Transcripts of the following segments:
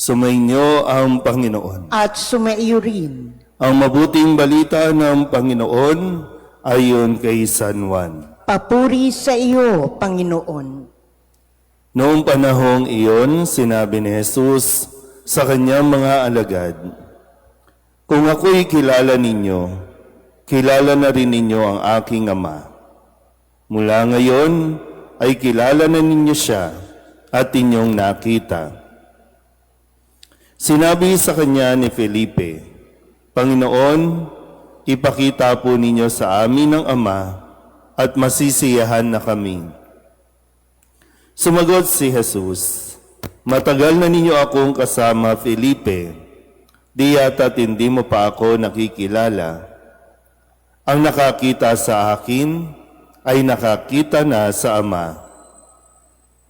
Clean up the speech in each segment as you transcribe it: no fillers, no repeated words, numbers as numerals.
Sumainyo ang Panginoon. At sumaiyo rin. Ang mabuting balita ng Panginoon ayon kay San Juan. Papuri sa iyo, Panginoon. Noong panahong iyon, sinabi ni Jesus sa kanyang mga alagad, "Kung ako'y kilala ninyo, kilala na rin ninyo ang aking Ama. Mula ngayon ay kilala na ninyo siya at inyong nakita." Sinabi sa kanya ni Felipe, "Panginoon, ipakita po ninyo sa amin ang Ama at masisiyahan na kami." Sumagot si Jesus, "Matagal na ninyo akong kasama, Felipe. Di yata't hindi mo pa ako nakikilala. Ang nakakita sa akin ay nakakita na sa Ama.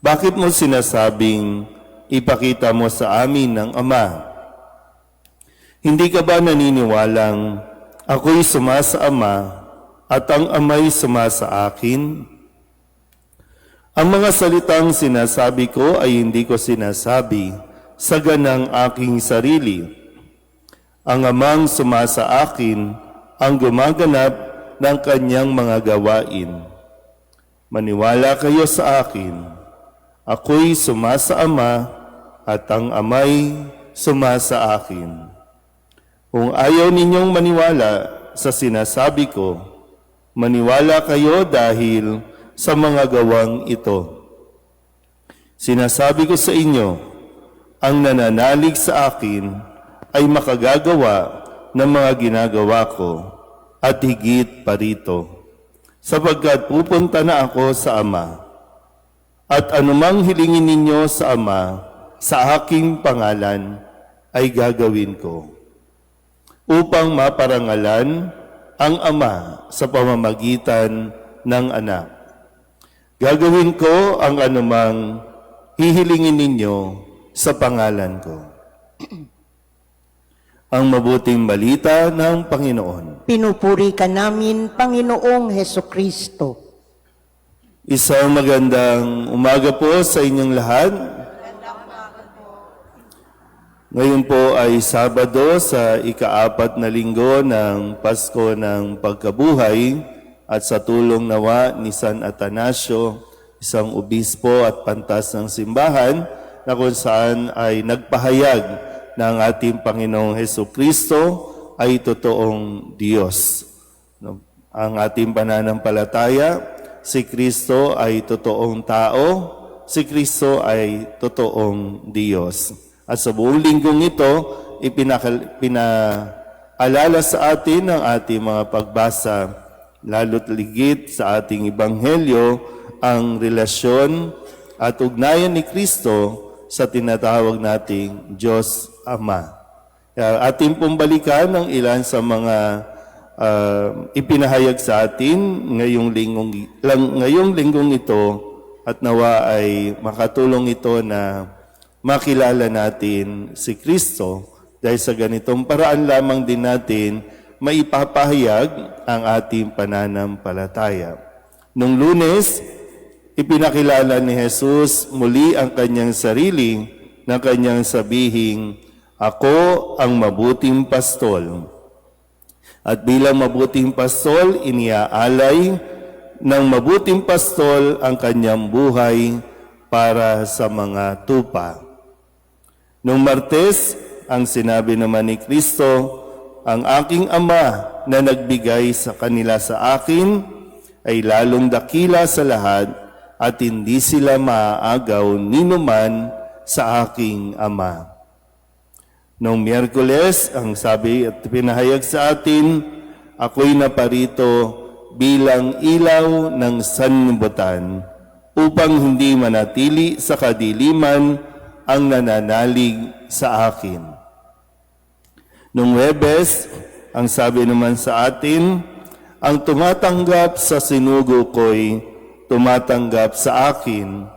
Bakit mo sinasabing, ipakita mo sa amin ang Ama? Hindi ka ba naniniwalang ako'y suma sa Ama at ang Ama'y suma sa akin? Ang mga salitang sinasabi ko ay hindi ko sinasabi sa ganang aking sarili. Ang Amang suma sa akin ang gumaganap ng kanyang mga gawain. Maniwala kayo sa akin. Ako'y suma sa Ama at ang Ama'y suma sa akin. Kung ayaw ninyong maniwala sa sinasabi ko, maniwala kayo dahil sa mga gawang ito. Sinasabi ko sa inyo, ang nananalig sa akin ay makagagawa ng mga ginagawa ko at higit pa rito, sapagkat pupunta na ako sa Ama. At anumang hilingin ninyo sa Ama, sa aking pangalan ay gagawin ko, upang maparangalan ang Ama sa pamamagitan ng Anak. Gagawin ko ang anumang hihilingin ninyo sa pangalan ko." Ang mabuting balita ng Panginoon. Pinupuri ka namin, Panginoong Hesukristo. Isang magandang umaga po sa inyong lahat. Ngayon po ay Sabado sa ika-4 na linggo ng Pasko ng Pagkabuhay at sa tulong nawa ni San Atanasio, isang obispo at pantas ng simbahan na kung saan ay nagpahayag ng ating Panginoong Hesukristo ay totoong Diyos. Ang ating pananampalataya, si Kristo ay totoong tao, si Kristo ay totoong Diyos. At sa buong linggong ito, pinaalala sa atin ang ating mga pagbasa, lalo't ligit sa ating Ebanghelyo, ang relasyon at ugnayan ni Kristo sa tinatawag nating Diyos Ama. Ating pong balikan ang ilan sa mga ipinahayag sa atin ngayong linggong ito at nawa ay makatulong ito na makilala natin si Kristo dahil sa ganitong paraan lamang din natin maipapahayag ang ating pananampalataya. Nung Lunes, ipinakilala ni Jesus muli ang kanyang sarili na kanyang sabihing, "Ako ang mabuting pastol." At bilang mabuting pastol, iniaalay ng mabuting pastol ang kanyang buhay para sa mga tupa. Noong Martes, ang sinabi naman ni Kristo, "Ang aking Ama na nagbigay sa kanila sa akin ay lalong dakila sa lahat at hindi sila maaagaw ninuman sa aking Ama." Noong Miyerkules, ang sabi at pinahayag sa atin, "Ako'y naparito bilang ilaw ng sanlibutan upang hindi manatili sa kadiliman ang nananalig sa akin." Noong Huwebes, ang sabi naman sa atin, "Ang tumatanggap sa sinugo ko'y tumatanggap sa akin,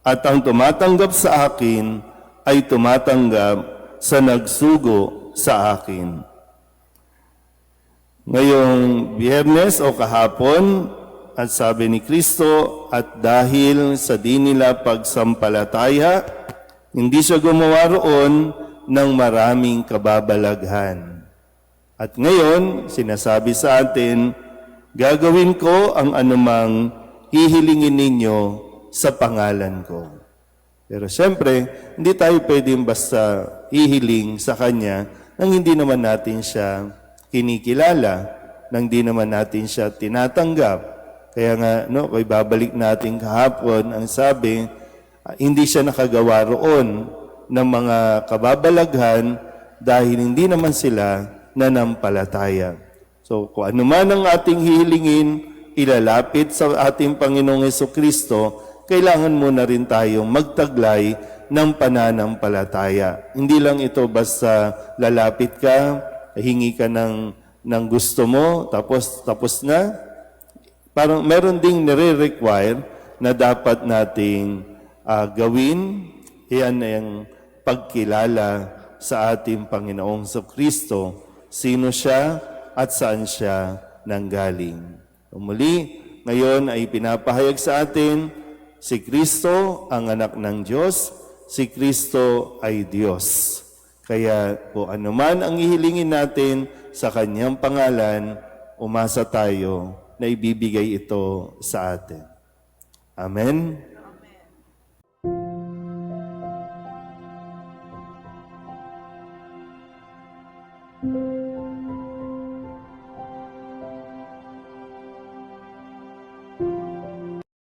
at ang tumatanggap sa akin ay tumatanggap sa nagsugo sa akin." Ngayong Biyernes o kahapon, at sabi ni Kristo, "At dahil sa di nila pagsampalataya, Hindi siya gumawa roon ng maraming kababalaghan. At ngayon, sinasabi sa atin, gagawin ko ang anumang hihilingin ninyo sa pangalan ko. Pero siyempre, hindi tayo pwedeng basta hihiling sa Kanya nang hindi naman natin siya kinikilala, nang hindi naman natin siya tinatanggap. Kaya nga, kung babalik natin kahapon, ang sabi, hindi siya nakagawa roon ng mga kababalaghan dahil hindi naman sila nanampalataya. So, kung ano man ang ating hihilingin, ilalapit sa ating Panginoong Hesukristo, kailangan muna rin tayong magtaglay ng pananampalataya. Hindi lang ito basta lalapit ka, hingi ka ng gusto mo, tapos na. Parang meron ding nire-require na dapat nating gawin. Yan ang pagkilala sa ating Panginoong Kristo. Sino siya at saan siya nanggaling. Muli, ngayon ay pinapahayag sa atin, si Kristo ang anak ng Diyos, si Kristo ay Diyos. Kaya kung ano man ang ihilingin natin sa Kanyang pangalan, umasa tayo na ibibigay ito sa atin. Amen? Amen.